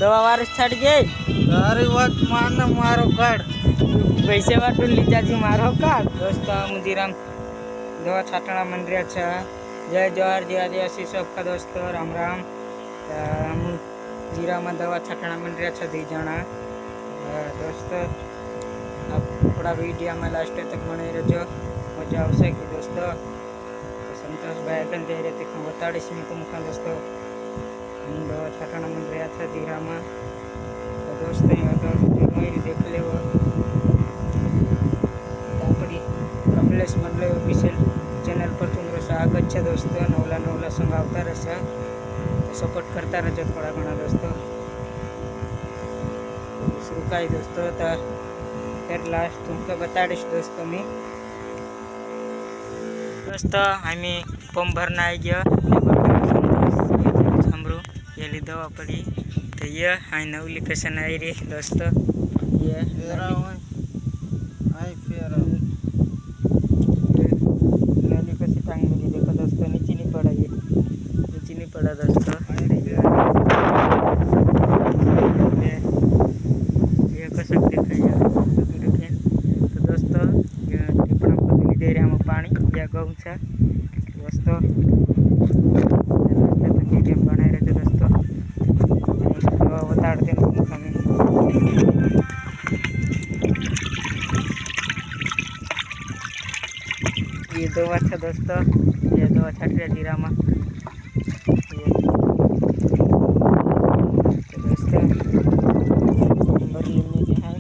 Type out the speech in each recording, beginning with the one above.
दवा वारस छाट गई तारी बात मान मारो काट पैसे वाटून लीजाजी मारो काट दोस्तों मुजीराम दवा छाटना मन रहा छा जय जोहार जय आदिवासी सबका दोस्तों राम राम जीरा में दवा छाटना मन रहा छा दी जना दोस्तों आप थोड़ा वीडियो में लास्ट तक बने रहो मजा आवशे कि दोस्तों संतोष भाई अगल दे रहे थे बताड़ीश मैं तुमका दोस्तों दवा छाटना मन रहा था जीरा में तो दोस्तों देख ले वो अपनी कमलेश मंडले ऑफिशियल चैनल पर तुम स्वागत है दोस्तों नवला नवला संग आवता रहशे तो सपोर्ट करता रहो थोड़ा घना दोस्तों शुरू काई दोस्तों तो फिर लास्ट तुमको बताड़ीश दोस्तों मैं दोस्तों हमें पंप भरना आई गया सांभरू ये ली दवा पड़ी तो ये आई नवी लोकेशन आई रही दोस्तों ये नली कैसी टांग मिली देखो दोस्तों नीचे नहीं पड़ा ये नीचे नहीं पड़ा दोस्तों ये कैसे दिखाइए देखें तो दोस्तों ये टिप्पण को दे रहे हम पानी या गऊ छा दोस्तों वीडियो बनाए रहे दोस्तों बता दें हमें ये दवा था दोस्तों ये दवा छाट रहा जीरा में तो दोस्तों नंबर लेने के हैं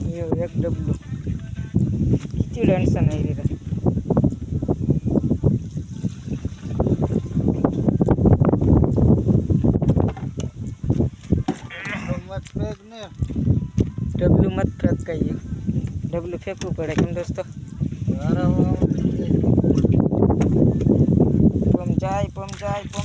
ये एक डब्लू कितनी टेंशन है ये डब्लू मत फेंक कहिए डब्लू फेंकू पड़े क्यों दोस्तों पम जाए